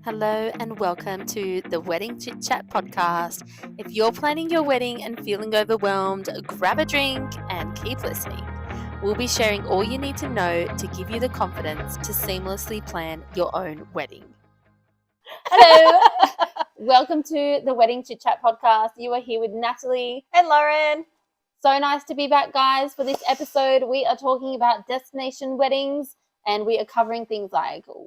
Hello and welcome to the Wedding Chit Chat podcast. If you're planning your wedding and feeling overwhelmed, grab a drink and keep listening. We'll be sharing all you need to know to give you the confidence to seamlessly plan your own wedding. Hello, welcome to the Wedding Chit Chat podcast. You are here with Natalie and Lauren. So nice to be back, guys. For this episode, we are talking about destination weddings. And we are covering things like a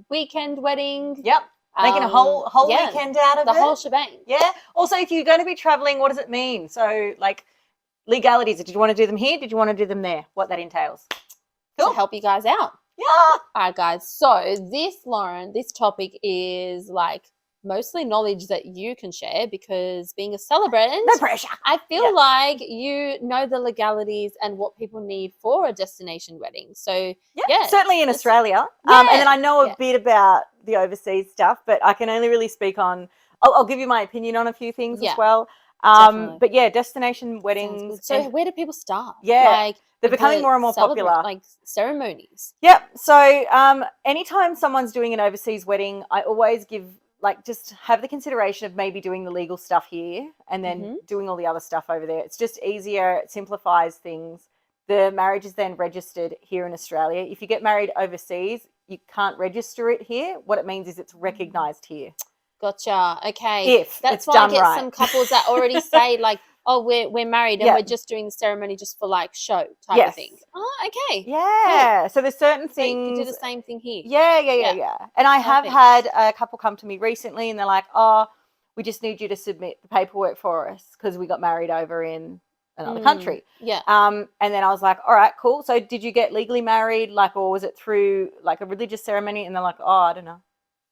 weekend wedding. Yep. Making a whole weekend out of the whole shebang. Yeah. Also, if you're going to be traveling, what does it mean? So, like, legalities. Did you want to do them here? Did you want to do them there? What that entails. Cool. To help you guys out. Yeah. All right, guys. So this topic is like mostly knowledge that you can share because being a celebrant, no pressure. I feel like you know the legalities and what people need for a destination wedding. So yeah, certainly in Australia. And then I know a bit about the overseas stuff, but I can only really speak on. I'll give you my opinion on a few things as well. But yeah, destination weddings. So where do people start? Yeah, like they're becoming more and more popular. Like ceremonies. Yep. So anytime someone's doing an overseas wedding, I always give. Like, just have the consideration of maybe doing the legal stuff here and then doing all the other stuff over there. It's just easier. It simplifies things. The marriage is then registered here in Australia. If you get married overseas, you can't register it here. What it means is it's recognised here. Gotcha. Okay. That's why I get some couples that already say, like, oh, we're married and we're just doing the ceremony just for, like, show type of thing. Oh, okay. Yeah. Cool. So there's certain things. So you do the same thing here. Yeah. And I have had a couple come to me recently and they're like, oh, we just need you to submit the paperwork for us because we got married over in another country. Yeah. And then I was like, all right, cool. So did you get legally married, like, or was it through, like, a religious ceremony? And they're like, oh, I don't know.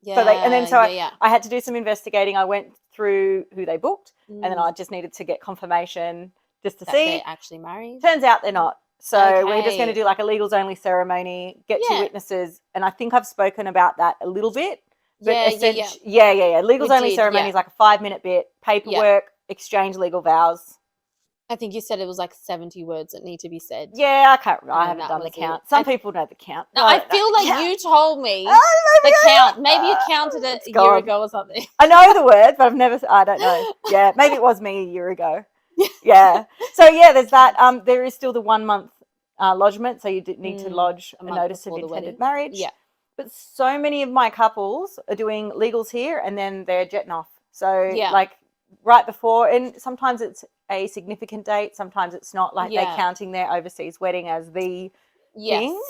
Yeah. I had to do some investigating. I went through who they booked and then I just needed to get confirmation just to see. They're actually married? Turns out they're not. So we're just going to do like a legals only ceremony, get 2 witnesses. And I think I've spoken about that a little bit. Yeah. Legals only ceremony is like a 5-minute bit, paperwork, exchange legal vows. I think you said it was like 70 words that need to be said. Yeah, I haven't done the count. Some people know the count. No, I feel like you told me the count. Maybe you counted it a year ago or something. I know the word, but I don't know. Yeah, maybe it was me a year ago. Yeah. So, yeah, there's that. There is still the 1 month lodgement. So you need to lodge a notice of intended marriage. Yeah. But so many of my couples are doing legals here and then they're jetting off. So, like, right before, and sometimes it's a significant date, sometimes it's not, like they're counting their overseas wedding as the thing.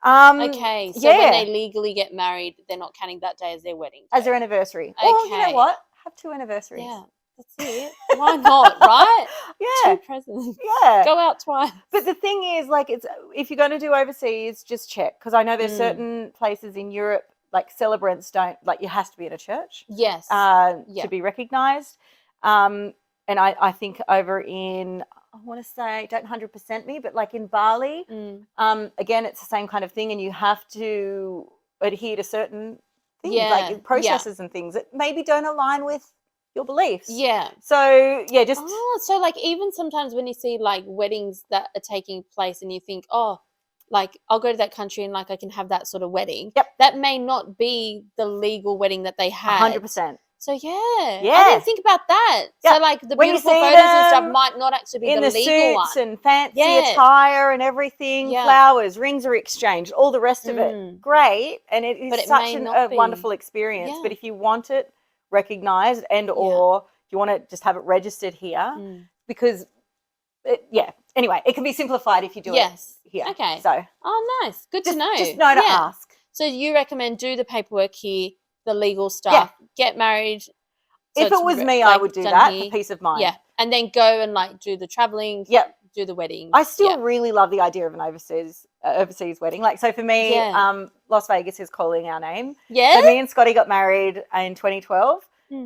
Okay, so when they legally get married, they're not counting that day as their wedding day. As their anniversary. Okay. Or, you know what? Have 2 anniversaries. Yeah, that's it. Why not, right? Yeah. 2 presents. Yeah. Go out twice. But the thing is, like, it's if you're going to do overseas, just check. Because I know there's certain places in Europe, like, celebrants don't, like, you has to be in a church. Yes. To be recognised. And I think over in, I want to say, don't 100% me, but like in Bali, again, it's the same kind of thing. And you have to adhere to certain things, like processes and things that maybe don't align with your beliefs. Yeah. So, yeah, just. Oh, so like even sometimes when you see like weddings that are taking place and you think, oh, like I'll go to that country and like I can have that sort of wedding. Yep. That may not be the legal wedding that they had. 100%. So I didn't think about that. Yeah. So like the beautiful photos and stuff might not actually be in the legal one. Suits and fancy attire and everything, flowers, rings are exchanged, all the rest of it. Great, and it is such a wonderful experience. Yeah. But if you want it recognised and or you want to just have it registered here, because anyway, it can be simplified if you do it here. Okay. So nice, good to know. Just know to ask. So you recommend do the paperwork here. The legal stuff, get married. So if it was me, I would do that for peace of mind. Yeah, and then go and like do the traveling. Yep. Do the wedding. I still really love the idea of an overseas wedding. Like, so for me, Las Vegas is calling our name. Yeah. So me and Scotty got married in 2012,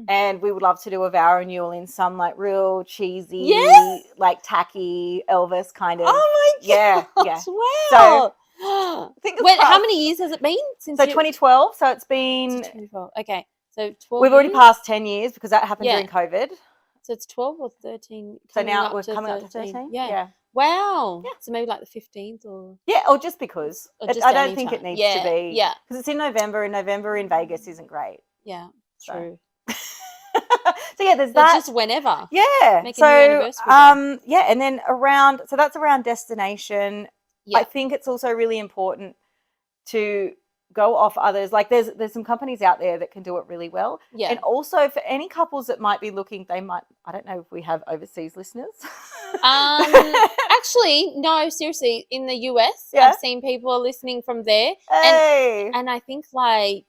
and we would love to do a vow renewal in some like real cheesy, like tacky Elvis kind of. Oh my god! Yeah. Wow. So. How many years has it been since? So 2012. So it's been. 2012. Okay, so 12. We've already passed 10 years because that happened during COVID. So it's 12 or 13. So now we're coming up to 13. Yeah. Wow. Yeah. So maybe like the 15th or Yeah, or just because. or just I don't any think it time. needs Yeah. to be Yeah. because it's in November, and November in Vegas isn't great. Yeah. So. True. So yeah, there's So that. just whenever. Yeah. Make a So new anniversary day. yeah, and then around so that's around destination. I Yeah. think it's also really important to go off others. Like there's some companies out there that can do it really well. Yeah. And also for any couples that might be looking, I don't know if we have overseas listeners. Actually, no, seriously, in the US, Yeah. I've seen people listening from there. Hey. And I think like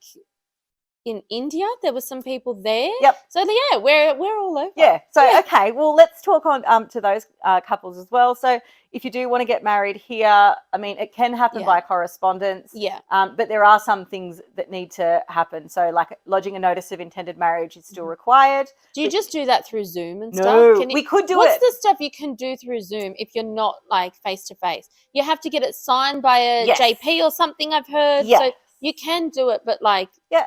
in India, there were some people there. Yep. So yeah, we're all over. Yeah. So Yeah. okay, well let's talk on to those couples as well. So if you do want to get married here, I mean it can happen Yeah. by correspondence. Yeah. But there are some things that need to happen. So like lodging a notice of intended marriage is still required. Do you just do that through Zoom and No, stuff? we could do What's it. the stuff you can do through Zoom if you're not like face to face? You have to get it signed by a Yes. JP or something, I've heard. Yeah. So you can do it, but like Yeah.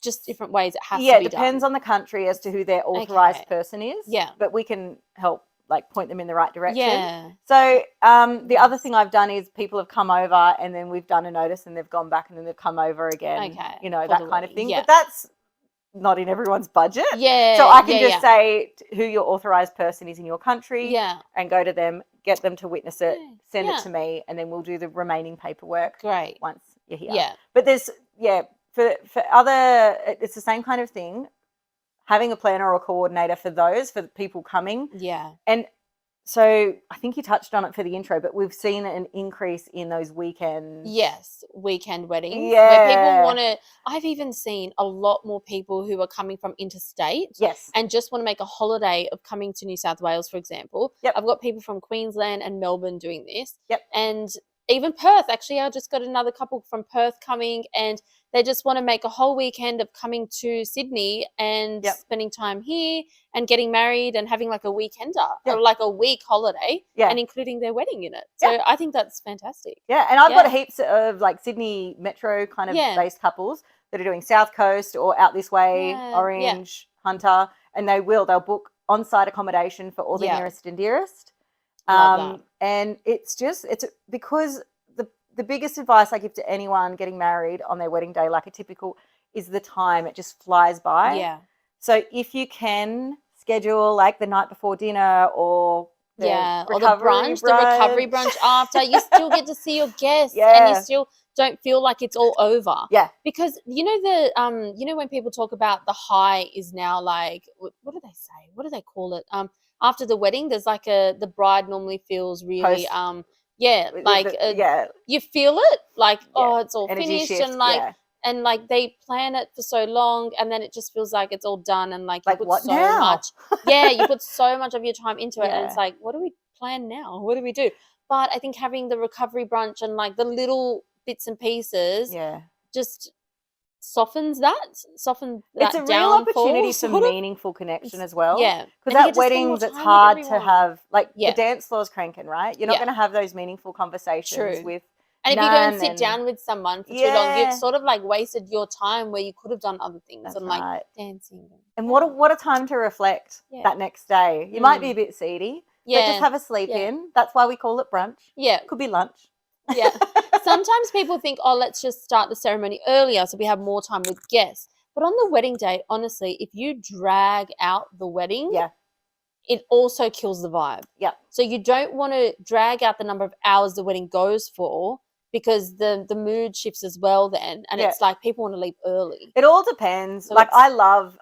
just different ways it has Yeah, to it be depends done. on the country as to who their authorized Okay. person is. Yeah. But we can help like point them in the right direction. Yeah. So the other Nice. thing I've done is people have come over and then we've done a notice and they've gone back and then they've come over again. Okay, You know, for that the kind of wedding, thing. yeah. But that's not in everyone's budget. Yeah. So I can yeah, just say who your authorized person is in your country yeah. and go to them, get them to witness it, Yeah, send yeah. it to me, and then we'll do the remaining paperwork Great. once you're here. Yeah. But there's for other it's the same kind of thing. Having a planner or a coordinator for those for the people coming. Yeah. And so I think you touched on it for the intro, but we've seen an increase in those weekends. Yes, weekend weddings. Where people Yeah. want to. I've even seen a lot more people who are coming from interstate Yes. and just want to make a holiday of coming to New South Wales, for example. Yep. I've got people from Queensland and Melbourne doing this. Yep. And even Perth. Actually, I just got another couple from Perth coming, and they just want to make a whole weekend of coming to Sydney and Yep. spending time here and getting married and having like a weekender Yeah. or like a week holiday Yeah. and including their wedding in it. So Yeah. I think that's fantastic. Yeah, and I've got Yeah. heaps of like Sydney Metro kind of Yeah. based couples that are doing South Coast or out this way, Yeah, yeah. Orange, Hunter, and they'll book on-site accommodation for all the Yeah. nearest and dearest. Love that. And it's because the biggest advice I give to anyone getting married on their wedding day, like a typical, is the time. It just flies by. Yeah. So if you can schedule like the night before dinner or the Or the recovery the recovery brunch after, you still get to see your guests and Yeah. you still don't feel like it's all over. Yeah. Because you know when people talk about the high is now like what do they say? What do they call it? After the wedding, there's like the bride normally feels really Post- like you feel it like oh it's all energy finished shift, and like yeah. and like they plan it for so long and then it just feels like it's all done and like you Like, put what so now? much you put so much of your time into it and it's Yeah. like what do we plan now? What do we do? But I think having the recovery brunch and like the little bits and pieces Yeah. just softens that It's a real downfall, opportunity for sort of. meaningful connection as well. Yeah. Because And you at get to spend more weddings, it's time with hard to everyone. have, like, Yeah. the dance floor's cranking, right? You're not Yeah. going to have those meaningful conversations True. with And if you go and none sit and- down with someone for too long, Yeah. you've sort of like wasted your time where you could have done other things That's and like right. dancing. And what a time to reflect Yeah. that next day. You might be a bit seedy, but Yeah. just have a sleep Yeah. in. That's why we call it brunch. Yeah. Could be lunch. Yeah. Sometimes people think, oh, let's just start the ceremony earlier so we have more time with guests. But on the wedding day, honestly, if you drag out the wedding, Yeah. it also kills the vibe. Yeah. So you don't want to drag out the number of hours the wedding goes for because the mood shifts as well then. And Yeah. it's like people want to leave early. It all depends. So like it's-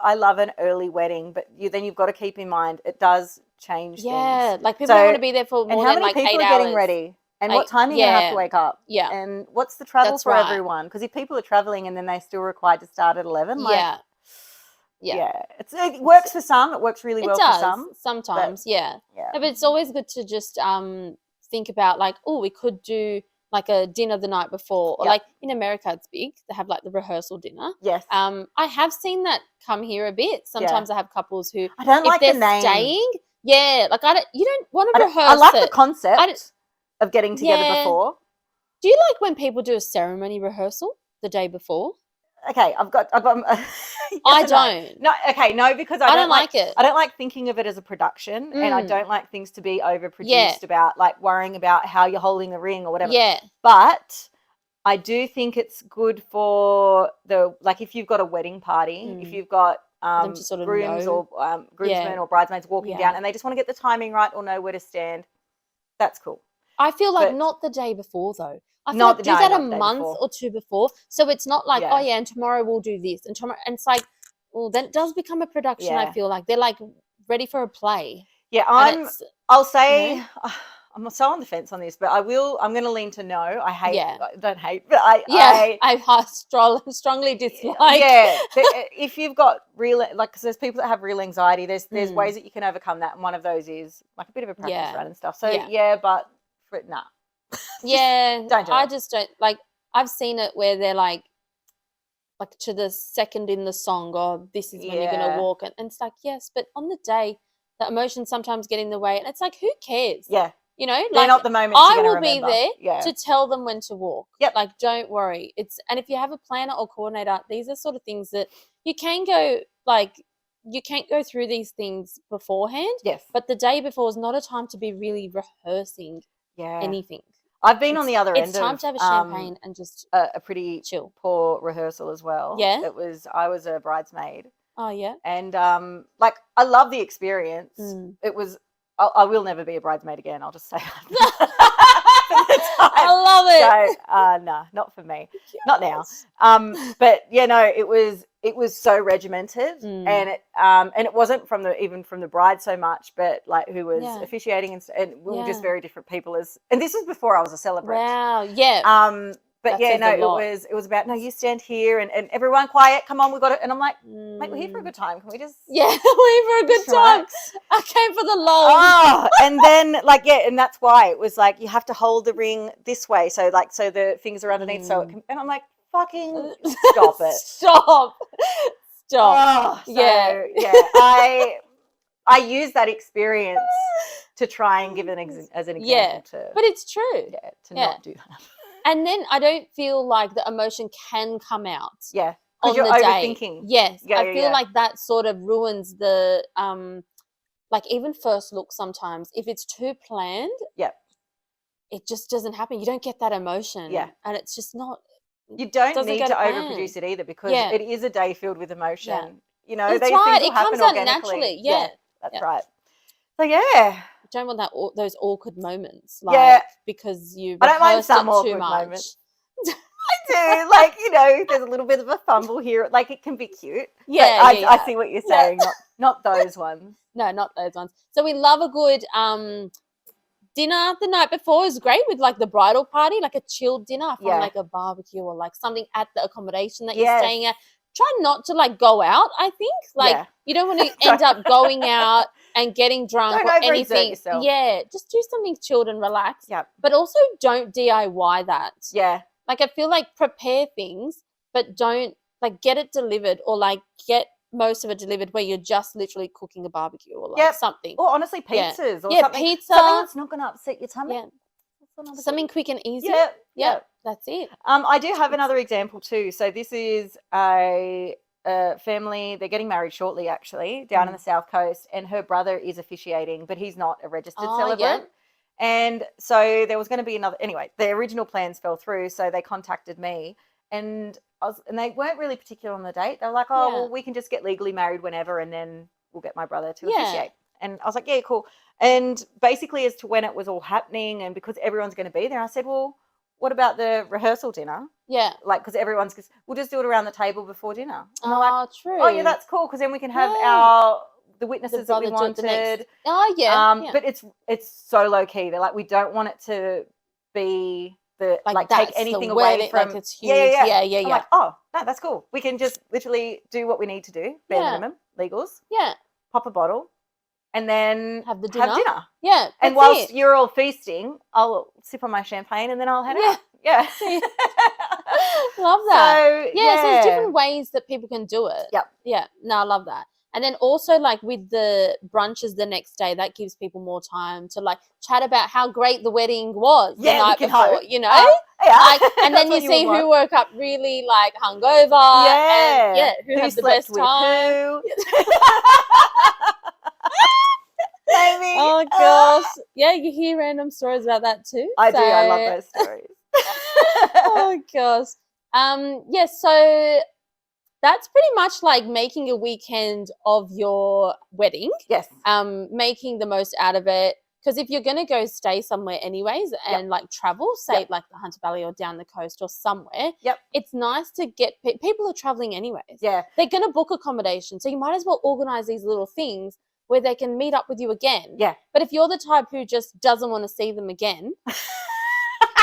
I love an early wedding, but then you've got to keep in mind it does change Yeah. things. Like people don't want to be there for And more how than many like people 8 are hours. getting ready? And Like, what time are you going to have yeah. to wake up? Yeah. And what's the travel That's for right. everyone? Because if people are traveling and then they're still required to start at 11, like, Yeah. Yeah. it works for some. It works really It well does for some. sometimes, yeah. Yeah. No, but it's always good to just think about like, oh, we could do like a dinner the night before, or Yep. like in America, it's big. They have like the rehearsal dinner. Yes. I have seen that come here a bit. Sometimes I have couples who, I don't if like they're the name. staying, like you don't want to rehearse I like the it. concept of getting together Yeah. before. Do you like when people do a ceremony rehearsal the day before? Okay, I've got I or no? don't. No, okay, no, because I don't like it. I don't like thinking of it as a production, and I Mm. don't like things to be overproduced Yeah. about like worrying about how you're holding the ring or whatever. Yeah. But I do think it's good for the like if you've got a wedding party, if you've got them to sort of grooms know. or groomsmen or bridesmaids walking down, and they just want to get the timing right or know where to stand. That's cool. I feel like But- not the day before though. I feel Not like the- do no, that a not the day month before. or two before. So it's not like, Yeah. oh yeah, and tomorrow we'll do this. And tomorrow and it's like, well, then it does become a production, I Yeah. feel like. They're like ready for a play. Yeah, And it's, I'll say know? I'm so on the fence on this, but I'm going to lean to no. I hate, Yeah. I don't hate, but I strongly dislike. yeah. If you've got real, like, because there's people that have real anxiety, there's ways that you can overcome that, and one of those is like a bit of a practice Yeah. run and stuff. So Yeah. yeah, but nah. Yeah, don't do I it. just don't like. I've seen it where they're like to the second in the song, or this is when you're gonna Yeah. walk, and it's like yes, but on the day, the emotions sometimes get in the way, and it's like who cares? Yeah, You know, they're like not the moments I you're will going to remember. be there Yeah, to tell them when to walk. Yep. Like don't worry. And if you have a planner or coordinator, these are sort of things that you can go you can't go through these things beforehand, yes, but the day before is not a time to be really rehearsing yeah. anything. I've been on the other end It's time of to have a champagne and just a pretty chill. poor rehearsal as well. Yeah? I was a bridesmaid, Oh yeah. and like I love the experience. Mm. It was I will never be a bridesmaid again. I'll just say that. I love it. So no, not for me. Not now. But yeah, no, it was so regimented, and it wasn't even from the bride so much, but like who was officiating and we were just very different people and this was before I was a celebrant. Wow. Yeah. But That yeah, says no, a lot. it was about no, you stand here and everyone quiet, come on, we got it. And I'm like, mate, we're here for a good time. Can we just Yeah, we're here for a good time. I came for the lol. Oh, and then like and that's why it was like you have to hold the ring this way, so the fingers are underneath, so it can, and I'm like, fucking stop it, Stop. Oh, so, yeah. I use that experience to try and give as an example to, but it's true. Yeah, to not do that. And then I don't feel like the emotion can come out. Yeah, on because you're the overthinking. Day. Yes, Yeah, I feel like that sort of ruins the like even first look sometimes. If it's too planned, it just doesn't happen. You don't get that emotion. Yeah, and it's just not. You don't need to overproduce it either because it is a day filled with emotion. Yeah. You know, that's these right. things will It happen comes out organically. naturally. Yeah, that's right. So yeah. Don't want those awkward moments, because you I don't mind some too awkward much. moments. I do, like there's a little bit of a fumble here. Like it can be cute. Yeah, I see what you're saying. Not those ones. No, not those ones. So we love a good dinner the night before is great with like the bridal party, like a chilled dinner. I find like a barbecue or like something at the accommodation that you're staying at. Try not to like go out. I think you don't want to end up going out and getting drunk or anything. Yourself. Yeah, just do something chilled and relaxed. Yeah, but also don't DIY that. Yeah, like I feel like prepare things, but don't like get it delivered or like get most of it delivered where you're just literally cooking a barbecue or like something. Or honestly, pizzas or something. Pizza. Something that's not going to upset your tummy. Yeah. Something quick and easy. Yeah. That's it. I do have another example too. So this is a family. They're getting married shortly, actually, down in the South Coast, and her brother is officiating, but he's not a registered celebrant. And so there was going to be another. Anyway, the original plans fell through, so they contacted me, and they weren't really particular on the date. They were like, "Oh, well, we can just get legally married whenever, and then we'll get my brother to officiate." And I was like, "Yeah, cool." And basically, as to when it was all happening, and because everyone's going to be there, I said, "Well, what about the rehearsal dinner?" Yeah. Like, because we'll just do it around the table before dinner. And they're like, true. Oh, yeah, that's cool, because then we can have the witnesses that we wanted. Oh, yeah. But it's so low key. They're like, we don't want it to be take anything away from. Like it's huge. Yeah. I'm like, oh, no, that's cool. We can just literally do what we need to do, bare minimum, legals. Yeah. Pop a bottle. And then have dinner. Yeah. And whilst you're all feasting, I'll sip on my champagne and then I'll head out. Yeah. Love that. So so there's different ways that people can do it. Yep. Yeah. No, I love that. And then also like with the brunches the next day, that gives people more time to like chat about how great the wedding was the night before, you know? Yeah. Like, and then you see who woke up really like hungover and who had the slept best with time. Who. Maybe. Oh gosh. Yeah, you hear random stories about that too. I do. I love those stories. Oh gosh. Yeah, so that's pretty much like making a weekend of your wedding. Yes. Making the most out of it. Because if you're going to go stay somewhere anyways and like travel, say like the Hunter Valley or down the coast or somewhere, it's nice to get people are traveling anyways. Yeah. They're going to book accommodation. So you might as well organize these little things where they can meet up with you again. Yeah. But if you're the type who just doesn't want to see them again,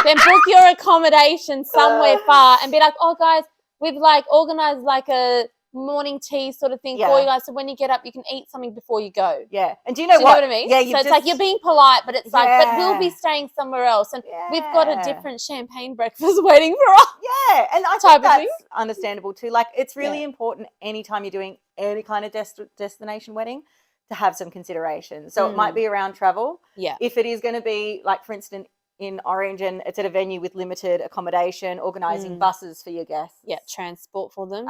then book your accommodation somewhere far and be like, oh, guys, we've like organized like a morning tea sort of thing for you guys. So when you get up, you can eat something before you go. Yeah. And do you know what? I mean? Yeah. So it's like you're being polite, but it's like, but we'll be staying somewhere else. And we've got a different champagne breakfast waiting for us. Yeah. And I think that's understandable too. Like it's really important anytime you're doing any kind of destination wedding to have some consideration. So it might be around travel. Yeah. If it is going to be like, for instance, in Orange and it's at a venue with limited accommodation, organising buses for your guests. Yeah, transport for them.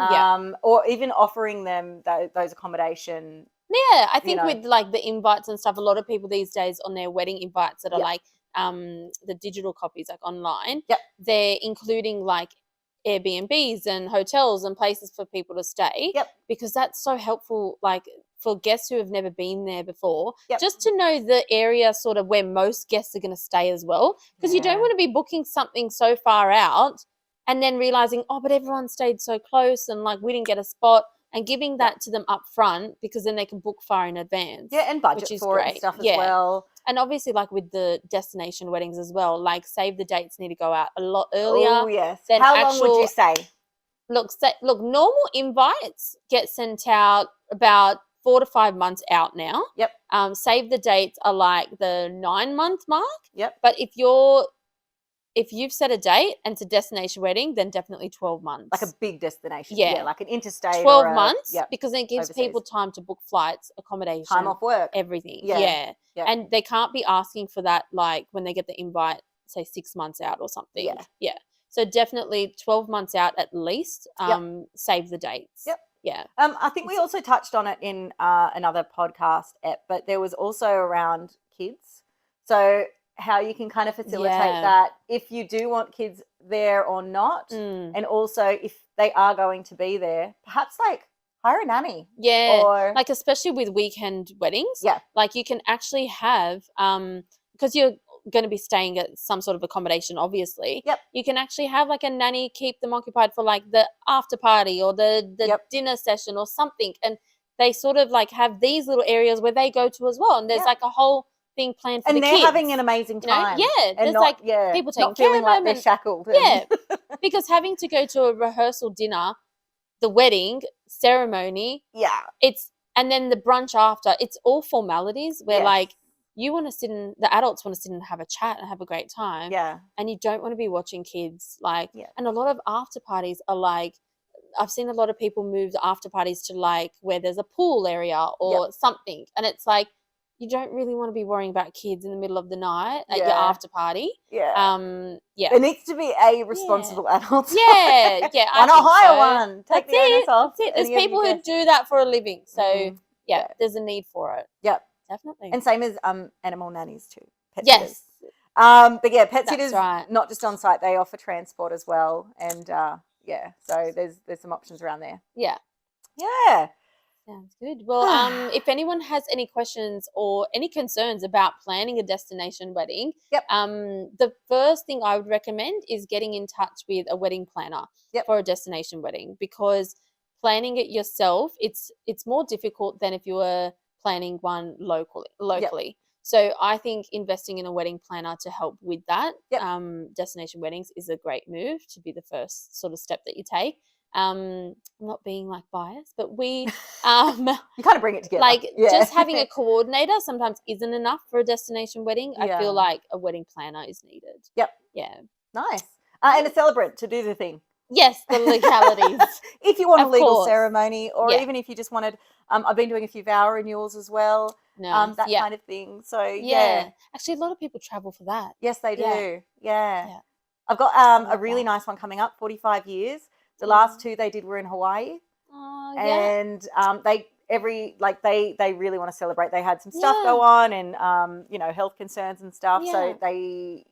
Or even offering them those accommodation. Yeah, I think with like the invites and stuff, a lot of people these days on their wedding invites that are like the digital copies like online, they're including like Airbnbs and hotels and places for people to stay. Because that's so helpful, like for guests who have never been there before, just to know the area sort of where most guests are going to stay as well. Because you don't want to be booking something so far out and then realizing, oh, but everyone stayed so close and like we didn't get a spot, and giving that to them up front because then they can book far in advance. Yeah, and budget for it and stuff as well. And obviously like with the destination weddings as well, like save the dates need to go out a lot earlier. Oh, yes. How long would you say? Look, normal invites get sent out about 4 to 5 months out now. Save the dates are like the 9-month mark. But if you've set a date and it's a destination wedding, then definitely 12 months. Like a big destination. Yeah. Like an interstate. 12 months because then it gives people time to book flights, accommodation. Time off work. Everything. Yeah. And they can't be asking for that like when they get the invite, say 6 months out or something. Yeah. So definitely 12 months out at least. Save the dates. Yeah. I think we also touched on it in another podcast, but there was also around kids. So how you can kind of facilitate that if you do want kids there or not. And also if they are going to be there, perhaps like hire a nanny. Yeah. Or like especially with weekend weddings. Yeah. Like you can actually have, because you're going to be staying at some sort of accommodation, obviously. You can actually have like a nanny keep them occupied for like the after party or the dinner session or something. And they sort of like have these little areas where they go to as well. And there's like a whole thing planned for the kids. And they're having an amazing time. You know? Yeah. There's like people taking not feeling care like of they're them. shackled. Yeah. Because having to go to a rehearsal dinner, the wedding ceremony, and then the brunch after, it's all formalities where like you want to sit in, the adults want to sit and have a chat and have a great time. Yeah. And you don't want to be watching kids like, and a lot of after parties are like, I've seen a lot of people move the after parties to like where there's a pool area or something. And it's like, you don't really want to be worrying about kids in the middle of the night at your after party. There needs to be a responsible adult. Why not hire one? Take the onus off. That's it. There's people who do that for a living. So there's a need for it. Definitely. And same as animal nannies too. Pet sitters. But yeah, pet sitters not just on site, they offer transport as well. And so there's some options around there. Yeah. Sounds good. Well, if anyone has any questions or any concerns about planning a destination wedding, the first thing I would recommend is getting in touch with a wedding planner for a destination wedding, because planning it yourself, it's more difficult than if you were planning one locally. So I think investing in a wedding planner to help with that destination weddings is a great move, to be the first sort of step that you take. I'm not being like biased, but we you kind of bring it together. Like just having a coordinator sometimes isn't enough for a destination wedding. I feel like a wedding planner is needed. Yeah. Nice. And a celebrant to do the thing. Yes, the legalities. If you want a Of legal course. ceremony, or Yeah. even if you just wanted, I've been doing a few vow renewals as well, Nice. that Yeah. kind of thing. So Yeah. Actually, a lot of people travel for that. yes, they Yeah. do. Yeah. Yeah. I've got a love really that. nice one coming up, 45 years. The last two they did were in Hawaii, Oh, yeah. and they really want to celebrate. They had some stuff Yeah. go on, and health concerns and stuff. Yeah. So they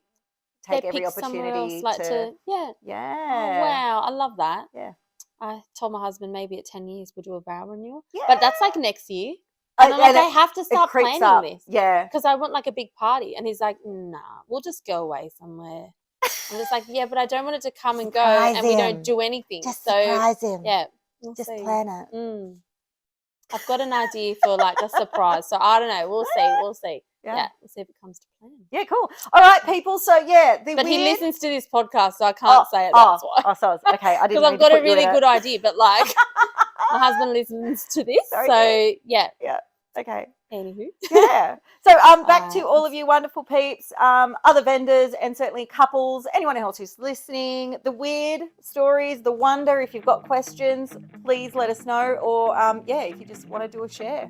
take They every pick somewhere else, opportunity like to yeah. yeah. Oh, wow. I love that. Yeah. I told my husband maybe at 10 years we'll do a vow renewal. Yeah. But that's like next year. And I'm like, I have to It start creeps planning up. this. Yeah. Because I want like a big party. And he's like, nah, we'll just go away somewhere. I'm just like, yeah, but I don't want it to come and go Surprise and we him. don't do anything. Just so surprise him. yeah, we'll Just see. plan it. I've got an idea for like a surprise. So I don't know. We'll see. Yeah. We'll see if it comes to plan. Yeah, cool. All right, people. So yeah, But he listens to this podcast, so I can't say it. That's why. Oh, so okay. I didn't. Because I've got a really good idea, but like my husband listens to this, Very so good. yeah. Okay. Anywho. Yeah. So back to all of you wonderful peeps, other vendors, and certainly couples, anyone else who's listening, the weird stories, the wonder. If you've got questions, please let us know, or if you just want to do a share.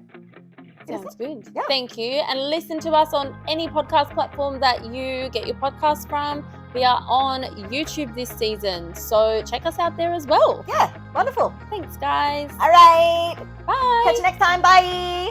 Sounds good. Yeah. Thank you. And listen to us on any podcast platform that you get your podcast from. We are on YouTube this season, so check us out there as well. Yeah, wonderful. Thanks, guys. All right. Bye. Catch you next time. Bye.